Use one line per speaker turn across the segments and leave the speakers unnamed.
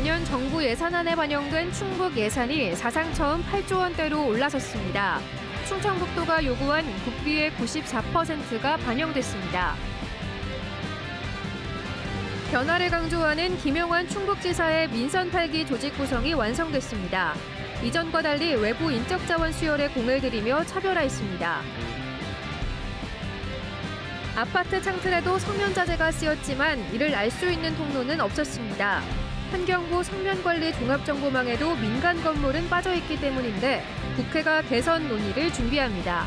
내년 정부 예산안에 반영된 충북 예산이 사상 처음 8조 원대로 올라섰습니다. 충청북도가 요구한 국비의 94%가 반영됐습니다. 변화를 강조하는 김영환 충북지사의 민선 8기 조직 구성이 완성됐습니다. 이전과 달리 외부 인적 자원 수혈에 공을 들이며 차별화했습니다. 아파트 창틀에도 성면자재가 쓰였지만 이를 알 수 있는 통로는 없었습니다. 환경부 성면관리 종합정보망에도 민간 건물은 빠져있기 때문인데 국회가 개선 논의를 준비합니다.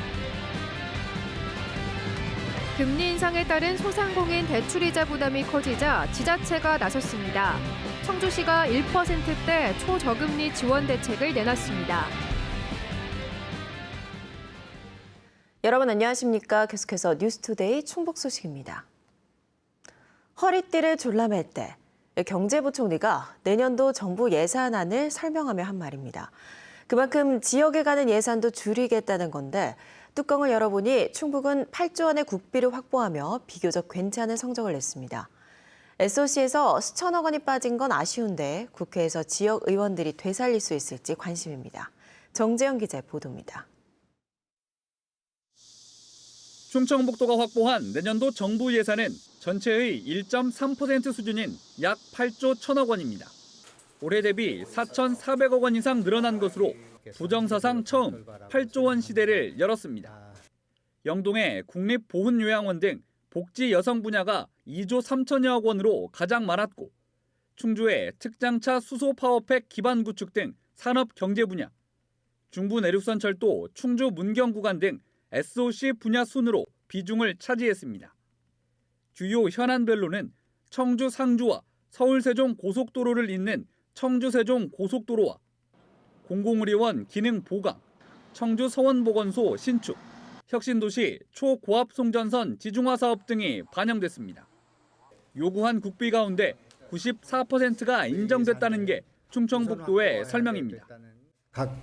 금리 인상에 따른 소상공인 대출이자 부담이 커지자 지자체가 나섰습니다. 청주시가 1%대 초저금리 지원 대책을 내놨습니다.
여러분 안녕하십니까? 계속해서 뉴스투데이 충북 소식입니다. 허리띠를 졸라맬 때 경제부총리가 내년도 정부 예산안을 설명하며 한 말입니다. 그만큼 지역에 가는 예산도 줄이겠다는 건데 뚜껑을 열어보니 충북은 8조 원의 국비를 확보하며 비교적 괜찮은 성적을 냈습니다. SOC에서 수천억 원이 빠진 건 아쉬운데 국회에서 지역 의원들이 되살릴 수 있을지 관심입니다. 정재영 기자의 보도입니다.
충청북도가 확보한 내년도 정부 예산은 전체의 1.3% 수준인 약 8조 1천억 원입니다. 올해 대비 4,400억 원 이상 늘어난 것으로 부정사상 처음 8조 원 시대를 열었습니다. 영동의 국립보훈요양원 등 복지 여성 분야가 2조 3천여억 원으로 가장 많았고 충주의 특장차 수소 파워팩 기반 구축 등 산업 경제 분야, 중부 내륙선 철도 충주 문경 구간 등 SOC 분야 순으로 비중을 차지했습니다. 주요 현안별로는 청주 상주와 서울 세종 고속도로를 잇는 청주 세종 고속도로와 공공의료원 기능 보강, 청주 서원보건소 신축, 혁신도시 초고압 송전선 지중화 사업 등이 반영됐습니다. 요구한 국비 가운데 94%가 인정됐다는 게 충청북도의 설명입니다.
각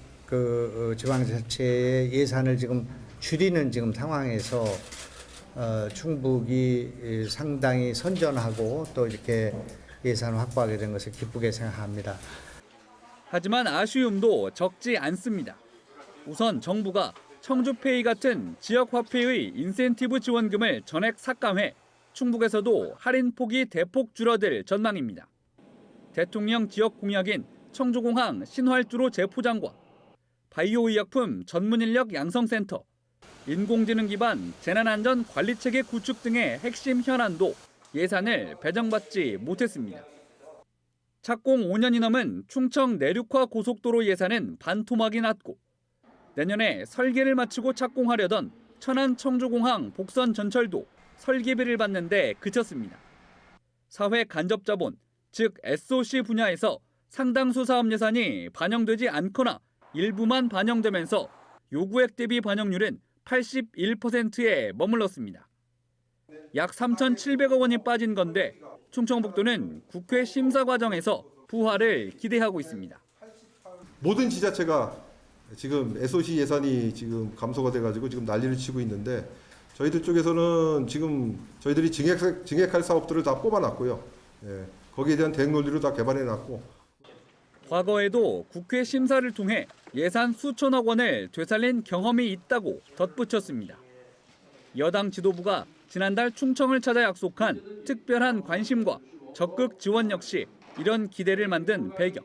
지방자치의 예산을 지금 줄이는 지금 상황에서 충북이 상당히 선전하고 또 이렇게 예산을 확보하게 된 것을 기쁘게 생각합니다.
하지만 아쉬움도 적지 않습니다. 우선 정부가 청주페이 같은 지역화폐의 인센티브 지원금을 전액 삭감해 충북에서도 할인폭이 대폭 줄어들 전망입니다. 대통령 지역 공약인 청주공항 신활주로 재포장과 바이오의약품 전문인력 양성센터, 인공지능 기반 재난안전 관리체계 구축 등의 핵심 현안도 예산을 배정받지 못했습니다. 착공 5년이 넘은 충청 내륙화 고속도로 예산은 반토막이 났고 내년에 설계를 마치고 착공하려던 천안 청주공항 복선 전철도 설계비를 받는데 그쳤습니다. 사회 간접 자본, 즉 SOC 분야에서 상당수 사업 예산이 반영되지 않거나 일부만 반영되면서 요구액 대비 반영률은 81%에 머물렀습니다. 약 3,700억 원이 빠진 건데 충청북도는 국회 심사 과정에서 부활을 기대하고 있습니다.
모든 지자체가 지금 SOC 예산이 지금 감소가 돼가지고 지금 난리를 치고 있는데 저희들 쪽에서는 지금 저희들이 증액할 사업들을 다 뽑아놨고요. 거기에 대한 대응 논리를 다 개발해놨고.
과거에도 국회 심사를 통해 예산 수천억 원을 되살린 경험이 있다고 덧붙였습니다. 여당 지도부가 지난달 충청을 찾아 약속한 특별한 관심과 적극 지원 역시 이런 기대를 만든 배경.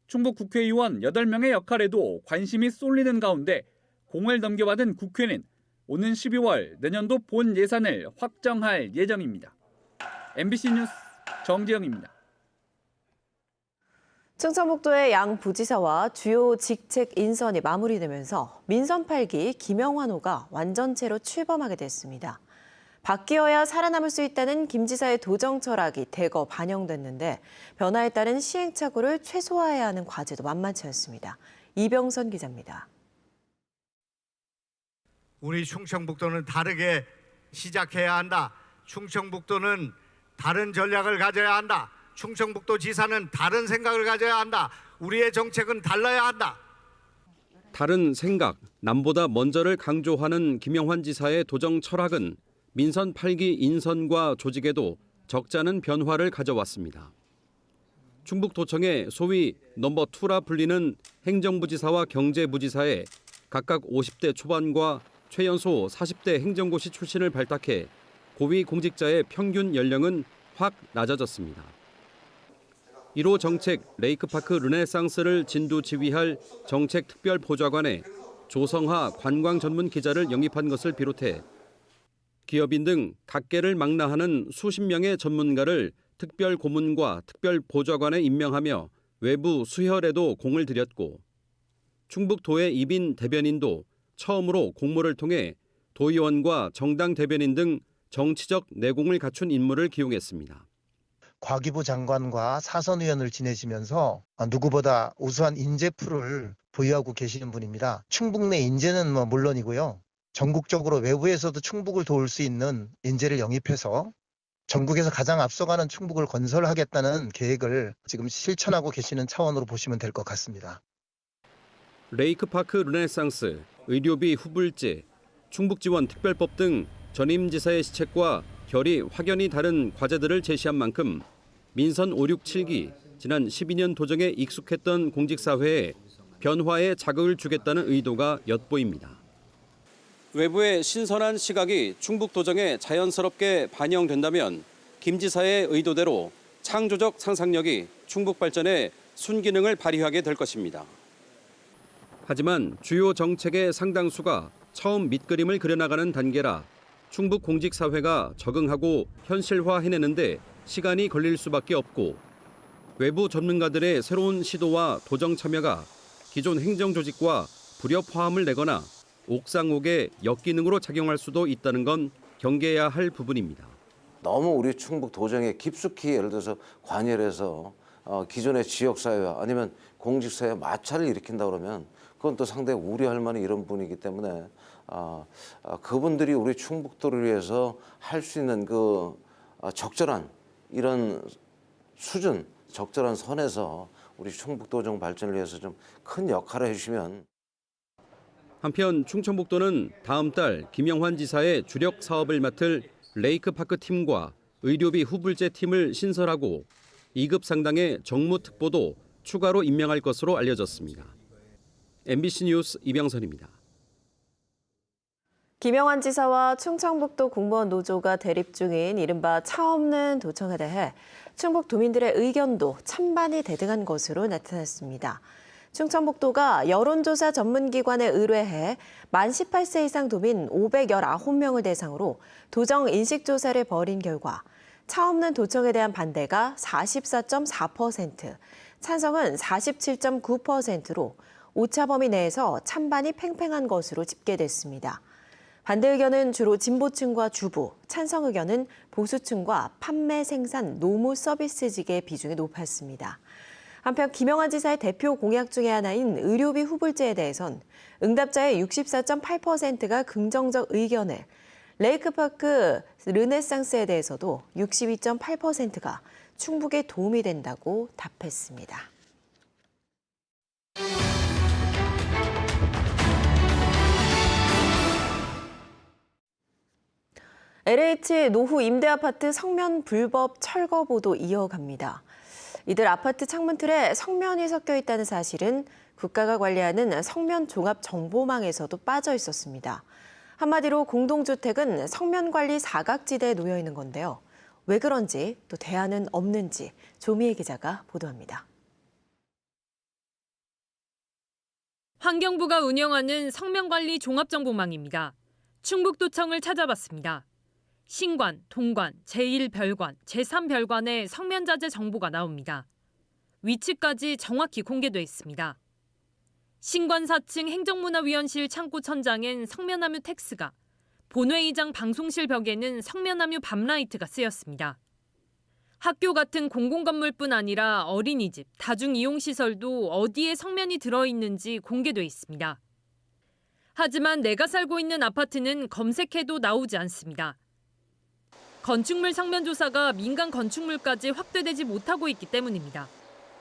충북 국회의원 8명의 역할에도 관심이 쏠리는 가운데 공을 넘겨받은 국회는 오는 12월 내년도 본 예산을 확정할 예정입니다. MBC 뉴스 정재영입니다.
충청북도의 양 부지사와 주요 직책 인선이 마무리되면서 민선 8기 김영환호가 완전체로 출범하게 됐습니다. 바뀌어야 살아남을 수 있다는 김 지사의 도정 철학이 대거 반영됐는데 변화에 따른 시행착오를 최소화해야 하는 과제도 만만치 않습니다. 이병선 기자입니다.
우리 충청북도는 다르게 시작해야 한다. 충청북도는 다른 전략을 가져야 한다. 충청북도 지사는 다른 생각을 가져야 한다. 우리의 정책은 달라야 한다.
다른 생각, 남보다 먼저를 강조하는 김영환 지사의 도정 철학은 민선 8기 인선과 조직에도 적잖은 변화를 가져왔습니다. 충북도청의 소위 넘버 2라 불리는 행정부지사와 경제부지사에 각각 50대 초반과 최연소 40대 행정고시 출신을 발탁해 고위 공직자의 평균 연령은 확 낮아졌습니다. 1호 정책 레이크파크 르네상스를 진두지휘할 정책특별보좌관에 조성하 관광 전문 기자를 영입한 것을 비롯해 기업인 등 각계를 망라하는 수십 명의 전문가를 특별 고문과 특별 보좌관에 임명하며 외부 수혈에도 공을 들였고 충북도의 이빈 대변인도 처음으로 공모를 통해 도의원과 정당 대변인 등 정치적 내공을 갖춘 인물을 기용했습니다.
과기부 장관과 사선 의원을 지내시면서 누구보다 우수한 인재풀을 보유하고 계시는 분입니다. 충북 내 인재는 물론이고요. 전국적으로 외부에서도 충북을 도울 수 있는 인재를 영입해서 전국에서 가장 앞서가는 충북을 건설하겠다는 계획을 지금 실천하고 계시는 차원으로 보시면 될 것 같습니다.
레이크파크 르네상스, 의료비 후불제, 충북지원 특별법 등 전임지사의 시책과 결이 확연히 다른 과제들을 제시한 만큼 민선 5, 6, 7기 지난 12년 도정에 익숙했던 공직사회에 변화의 자극을 주겠다는 의도가 엿보입니다. 외부의 신선한 시각이 충북도정에 자연스럽게 반영된다면 김 지사의 의도대로 창조적 상상력이 충북 발전에 순기능을 발휘하게 될 것입니다. 하지만 주요 정책의 상당수가 처음 밑그림을 그려나가는 단계라 충북 공직사회가 적응하고 현실화해내는데 시간이 걸릴 수밖에 없고 외부 전문가들의 새로운 시도와 도정 참여가 기존 행정조직과 불협화음을 내거나 옥상옥의 역기능으로 작용할 수도 있다는 건 경계해야 할 부분입니다.
너무 우리 충북 도정에 깊숙이 예를 들어서 관여해서 기존의 지역사회와 아니면 공직사회 마찰을 일으킨다 그러면 그건 또 상당히 우려할 만한 이런 분이기 때문에 그분들이 우리 충북도를 위해서 할 수 있는 그 적절한 이런 수준, 적절한 선에서 우리 충북도정 발전을 위해서 좀 큰 역할을 해주시면.
한편 충청북도는 다음 달 김영환 지사의 주력 사업을 맡을 레이크파크 팀과 의료비 후불제 팀을 신설하고 2급 상당의 정무특보도 추가로 임명할 것으로 알려졌습니다. MBC 뉴스 이병선입니다.
김영환 지사와 충청북도 공무원 노조가 대립 중인 이른바 차 없는 도청에 대해 충북 도민들의 의견도 찬반이 대등한 것으로 나타났습니다. 충청북도가 여론조사 전문기관에 의뢰해 만 18세 이상 도민 519명을 대상으로 도정 인식조사를 벌인 결과 차 없는 도청에 대한 반대가 44.4%, 찬성은 47.9%로 오차 범위 내에서 찬반이 팽팽한 것으로 집계됐습니다. 반대 의견은 주로 진보층과 주부, 찬성 의견은 보수층과 판매, 생산, 노무 서비스직의 비중이 높았습니다. 한편 김영환 지사의 대표 공약 중에 하나인 의료비 후불제에 대해선 응답자의 64.8%가 긍정적 의견을, 레이크파크 르네상스에 대해서도 62.8%가 충북에 도움이 된다고 답했습니다. LH 노후 임대아파트 성면 불법 철거 보도 이어갑니다. 이들 아파트 창문틀에 성면이 섞여 있다는 사실은 국가가 관리하는 성면 종합 정보망에서도 빠져 있었습니다. 한마디로 공동주택은 성면 관리 사각지대에 놓여 있는 건데요. 왜 그런지 또 대안은 없는지 조미애 기자가 보도합니다.
환경부가 운영하는 성면관리 종합정보망입니다. 충북도청을 찾아봤습니다. 신관, 동관, 제1별관, 제3별관의 성면자재 정보가 나옵니다. 위치까지 정확히 공개돼 있습니다. 신관 4층 행정문화위원실 창고 천장엔 성면함유 텍스가, 본회의장 방송실 벽에는 성면함유 밤라이트가 쓰였습니다. 학교 같은 공공건물뿐 아니라 어린이집, 다중이용시설도 어디에 성면이 들어있는지 공개돼 있습니다. 하지만 내가 살고 있는 아파트는 검색해도 나오지 않습니다. 건축물 성면 조사가 민간 건축물까지 확대되지 못하고 있기 때문입니다.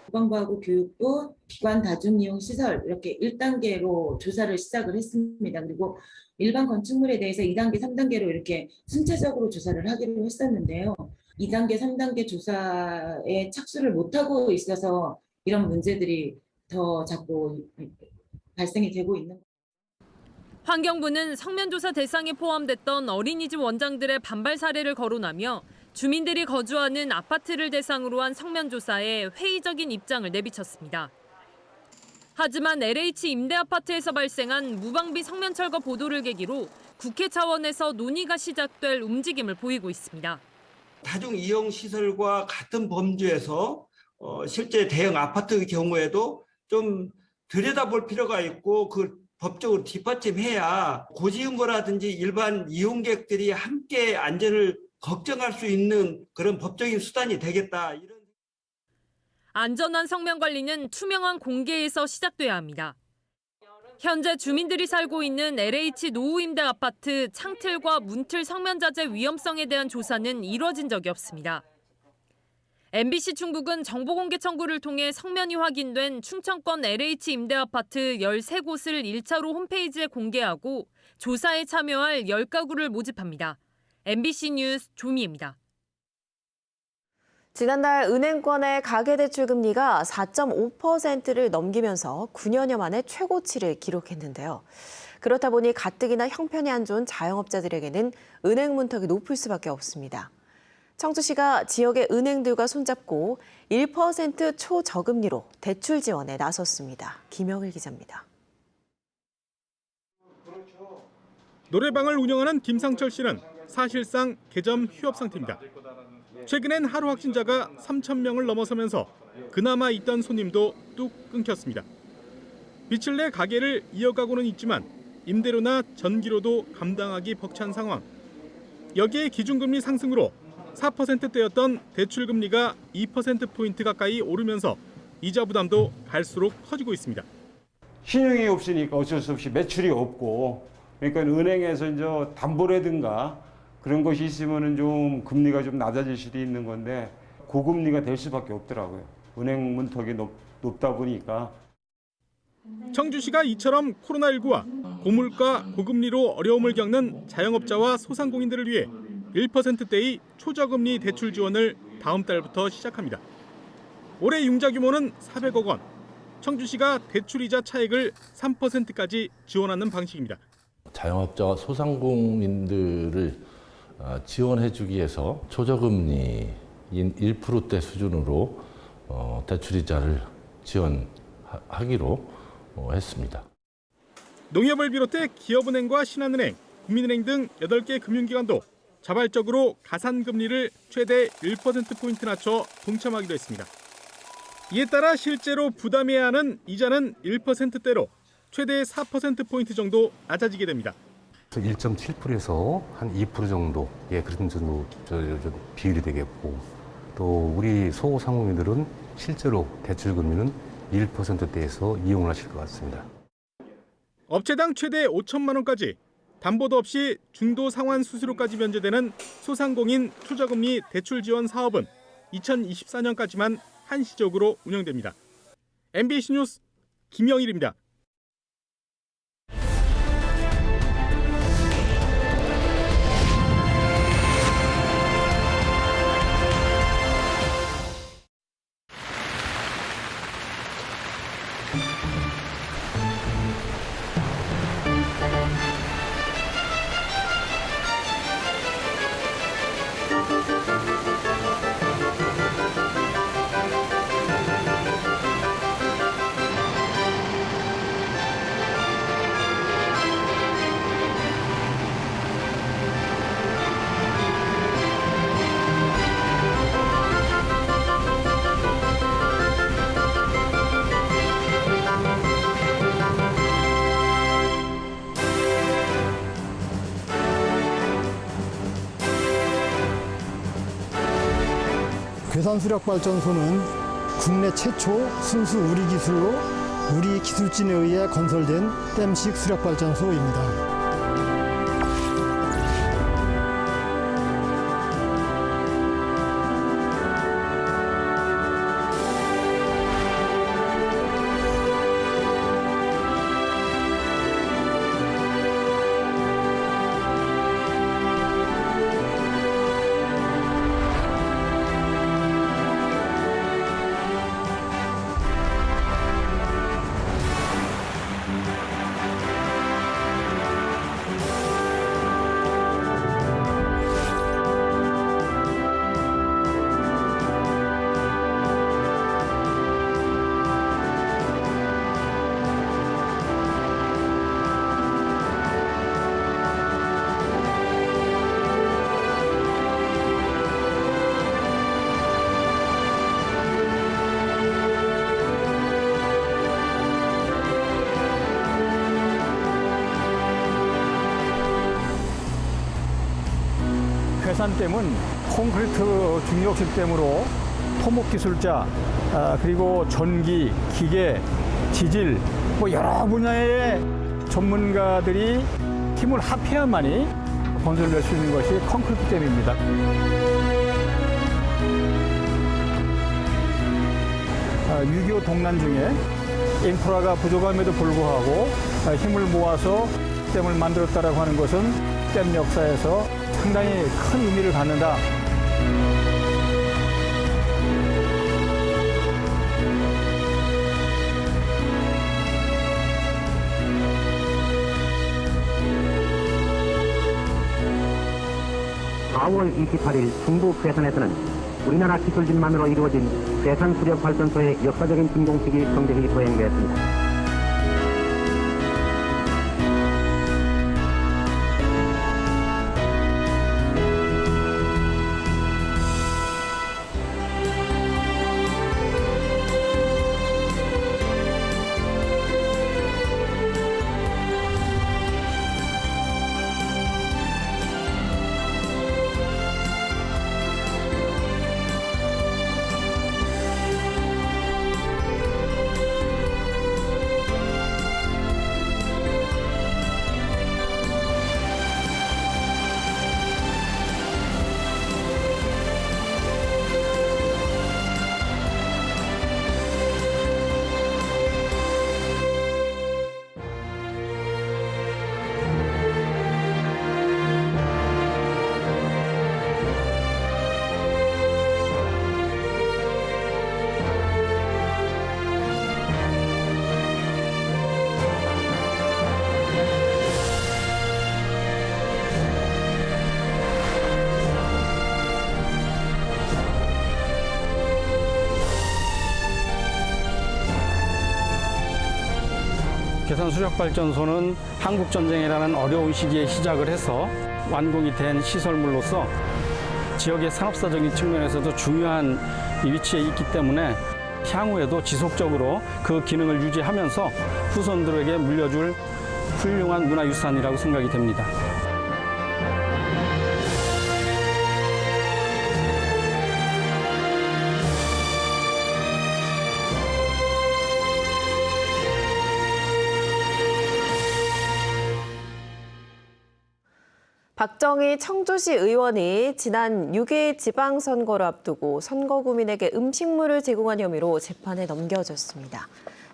보건과학부 교육부, 기관 다중이용시설 이렇게 1단계로 조사를 시작을 했습니다. 그리고 일반 건축물에 대해서 2단계, 3단계로 이렇게 순차적으로 조사를 하기로 했었는데요. 2단계, 3단계 조사에 착수를 못하고 있어서 이런 문제들이 더 자꾸 발생이 되고 있는 거예요.
환경부는 성면조사 대상에 포함됐던 어린이집 원장들의 반발 사례를 거론하며 주민들이 거주하는 아파트를 대상으로 한 성면조사에 회의적인 입장을 내비쳤습니다. 하지만 LH 임대아파트에서 발생한 무방비 성면 철거 보도를 계기로 국회 차원에서 논의가 시작될 움직임을 보이고 있습니다.
다중 이용 시설과 같은 범주에서 실제 대형 아파트의 경우에도 좀 들여다볼 필요가 있고 그 법적으로 뒷받침해야 고지응고라든지 일반 이용객들이 함께 안전을 걱정할 수 있는 그런 법적인 수단이 되겠다. 이런.
안전한 성면 관리는 투명한 공개에서 시작돼야 합니다. 현재 주민들이 살고 있는 LH 노후임대 아파트 창틀과 문틀 성면자재 위험성에 대한 조사는 이뤄진 적이 없습니다. MBC 충북은 정보공개 청구를 통해 성면이 확인된 충청권 LH 임대아파트 13곳을 1차로 홈페이지에 공개하고 조사에 참여할 10가구를 모집합니다. MBC 뉴스 조미입니다.
지난달 은행권의 가계대출 금리가 4.5%를 넘기면서 9년여 만에 최고치를 기록했는데요. 그렇다 보니 가뜩이나 형편이 안 좋은 자영업자들에게는 은행 문턱이 높을 수밖에 없습니다. 청주시가 지역의 은행들과 손잡고 1% 초저금리로 대출 지원에 나섰습니다. 김영일 기자입니다.
노래방을 운영하는 김상철 씨는 사실상 개점 휴업 상태입니다. 최근엔 하루 확진자가 3,000명을 넘어서면서 그나마 있던 손님도 뚝 끊겼습니다. 빚을 내 가게를 이어가고는 있지만 임대료나 전기료도 감당하기 벅찬 상황. 여기에 기준금리 상승으로 4%대였던 대출금리가 2%포인트 가까이 오르면서 이자 부담도 갈수록 커지고 있습니다.
신용이 없으니까 어쩔 수 없이 매출이 없고, 그러니까 은행에서 이제 담보라든가 그런 것이 있으면은 좀 금리가 좀 낮아질 수도 있는 건데 고금리가 될 수밖에 없더라고요. 은행 문턱이 높다 보니까.
청주시가 이처럼 코로나19와 고물가 고금리로 어려움을 겪는 자영업자와 소상공인들을 위해 1%대의 초저금리 대출 지원을 다음 달부터 시작합니다. 올해 융자 규모는 400억 원. 청주시가 대출이자 차액을 3%까지 지원하는 방식입니다.
자영업자와 소상공인들을 지원해주기 위해서 초저금리인 1%대 수준으로 대출이자를 지원하기로 했습니다.
농협을 비롯해 기업은행과 신한은행, 국민은행 등 8개 금융기관도 자발적으로 가산금리를 최대 1%포인트 낮춰 동참하기로 했습니다. 이에 따라 실제로 부담해야 하는 이자는 1%대로 최대 4%포인트 정도 낮아지게 됩니다.
1.7%에서 한 2% 정도, 그런 정도 비율이 되겠고, 또 우리 소상공인들은 실제로 대출 금리는 1%대에서 이용을 하실 것 같습니다.
업체당 최대 5천만 원까지 담보도 없이 중도 상환 수수료까지 면제되는 소상공인 초저금리 대출 지원 사업은 2024년까지만 한시적으로 운영됩니다. MBC 뉴스 김영일입니다.
괴산수력발전소는 국내 최초 순수 우리 기술로 우리 기술진에 의해 건설된 댐식 수력발전소입니다.
예산댐은 콘크리트 중력 시스템으로 토목 기술자, 그리고 전기, 기계, 지질 여러 분야의 전문가들이 힘을 합해야만이 건설될 수 있는 것이 콘크리트 댐입니다. (6.25) 동란 중에 인프라가 부족함에도 불구하고 힘을 모아서 댐을 만들었다라고 하는 것은 댐 역사에서 상당히 큰 의미를 갖는다.
(4월 28일) 충북 괴산에서는 우리나라 기술진만으로 이루어진 괴산수력발전소의 역사적인 준공식이 성대히 거행되었습니다.
괴산수력발전소는 한국전쟁이라는 어려운 시기에 시작을 해서 완공이 된 시설물로서 지역의 산업사적인 측면에서도 중요한 위치에 있기 때문에 향후에도 지속적으로 그 기능을 유지하면서 후손들에게 물려줄 훌륭한 문화유산이라고 생각이 됩니다.
박정희 청주시 의원이 지난 6.2 지방선거를 앞두고 선거구민에게 음식물을 제공한 혐의로 재판에 넘겨졌습니다.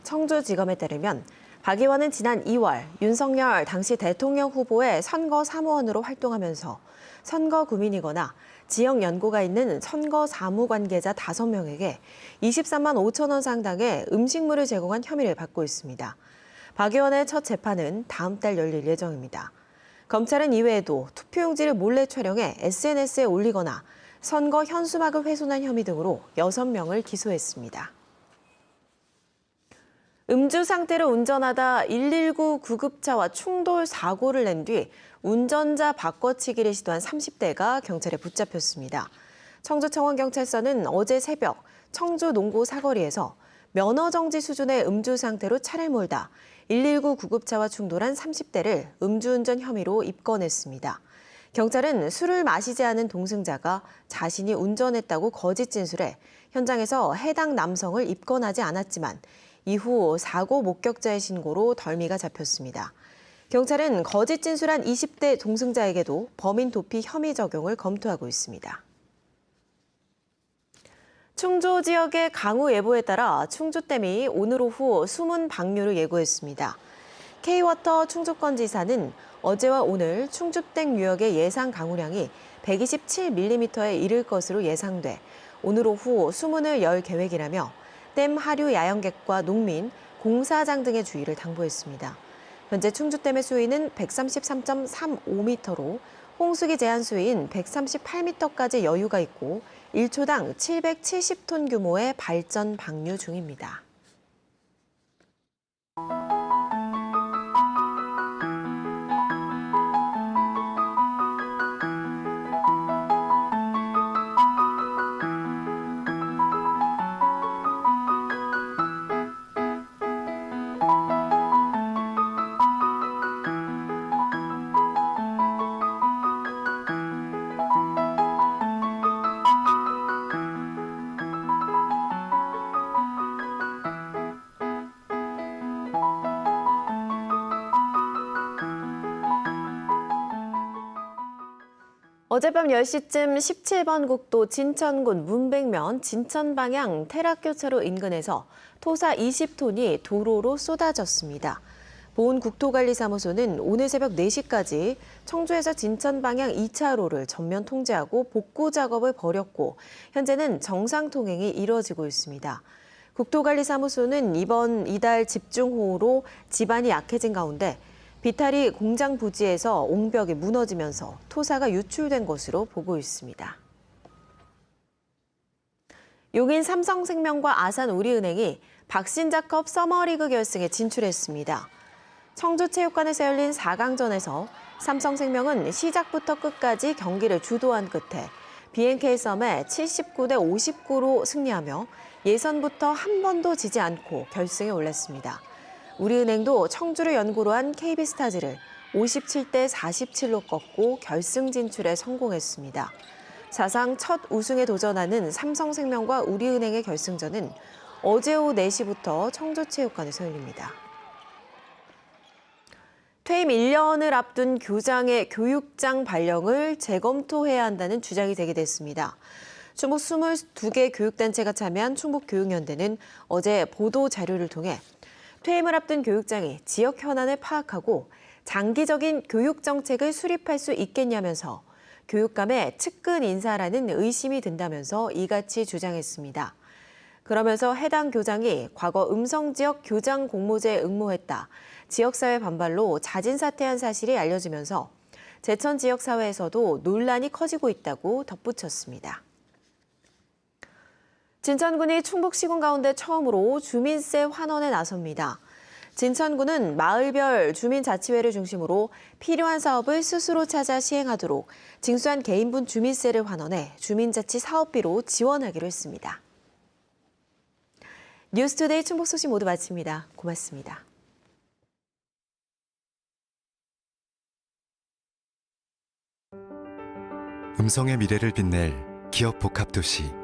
청주지검에 따르면 박 의원은 지난 2월 윤석열 당시 대통령 후보의 선거 사무원으로 활동하면서 선거구민이거나 지역 연고가 있는 선거 사무 관계자 5명에게 23만 5천 원 상당의 음식물을 제공한 혐의를 받고 있습니다. 박 의원의 첫 재판은 다음 달 열릴 예정입니다. 검찰은 이외에도 투표용지를 몰래 촬영해 SNS에 올리거나 선거 현수막을 훼손한 혐의 등으로 6명을 기소했습니다. 음주 상태로 운전하다 119 구급차와 충돌 사고를 낸 뒤 운전자 바꿔치기를 시도한 30대가 경찰에 붙잡혔습니다. 청주청원경찰서는 어제 새벽 청주 농고 사거리에서 면허정지 수준의 음주 상태로 차를 몰다 119 구급차와 충돌한 30대를 음주운전 혐의로 입건했습니다. 경찰은 술을 마시지 않은 동승자가 자신이 운전했다고 거짓 진술해 현장에서 해당 남성을 입건하지 않았지만 이후 사고 목격자의 신고로 덜미가 잡혔습니다. 경찰은 거짓 진술한 20대 동승자에게도 범인 도피 혐의 적용을 검토하고 있습니다. 충주 지역의 강우 예보에 따라 충주댐이 오늘 오후 수문 방류를 예고했습니다. K워터 충주권지사는 어제와 오늘 충주댐 유역의 예상 강우량이 127mm에 이를 것으로 예상돼 오늘 오후 수문을 열 계획이라며 댐 하류 야영객과 농민, 공사장 등의 주의를 당부했습니다. 현재 충주댐의 수위는 133.35m로 홍수기 제한 수위인 138m까지 여유가 있고 1초당 770톤 규모의 발전 방류 중입니다. 어젯밤 10시쯤 17번 국도 진천군 문백면 진천 방향 태락교차로 인근에서 토사 20톤이 도로로 쏟아졌습니다. 보훈국토관리사무소는 오늘 새벽 4시까지 청주에서 진천 방향 2차로를 전면 통제하고 복구 작업을 벌였고 현재는 정상 통행이 이루어지고 있습니다. 국토관리사무소는 이달 집중호우로 지반이 약해진 가운데 비탈이 공장 부지에서 옹벽이 무너지면서 토사가 유출된 것으로 보고 있습니다. 용인 삼성생명과 아산우리은행이 박신자컵 서머리그 결승에 진출했습니다. 청주체육관에서 열린 4강전에서 삼성생명은 시작부터 끝까지 경기를 주도한 끝에 BNK 썸에 79대 59로 승리하며 예선부터 한 번도 지지 않고 결승에 올랐습니다. 우리은행도 청주를 연고로 한 KB스타즈를 57대 47로 꺾고 결승 진출에 성공했습니다. 사상 첫 우승에 도전하는 삼성생명과 우리은행의 결승전은 어제 오후 4시부터 청주체육관에서 열립니다. 퇴임 1년을 앞둔 교장의 교육장 발령을 재검토해야 한다는 주장이 제기됐습니다. 충북 22개 교육단체가 참여한 충북교육연대는 어제 보도 자료를 통해 퇴임을 앞둔 교육장이 지역 현안을 파악하고 장기적인 교육 정책을 수립할 수 있겠냐면서 교육감의 측근 인사라는 의심이 든다면서 이같이 주장했습니다. 그러면서 해당 교장이 과거 음성지역 교장 공모제에 응모했다. 지역사회 반발로 자진 사퇴한 사실이 알려지면서 제천 지역사회에서도 논란이 커지고 있다고 덧붙였습니다. 진천군이 충북시군 가운데 처음으로 주민세 환원에 나섭니다. 진천군은 마을별 주민자치회를 중심으로 필요한 사업을 스스로 찾아 시행하도록 징수한 개인분 주민세를 환원해 주민자치 사업비로 지원하기로 했습니다. 뉴스투데이 충북 소식 모두 마칩니다. 고맙습니다.
음성의 미래를 빛낼 기업 복합도시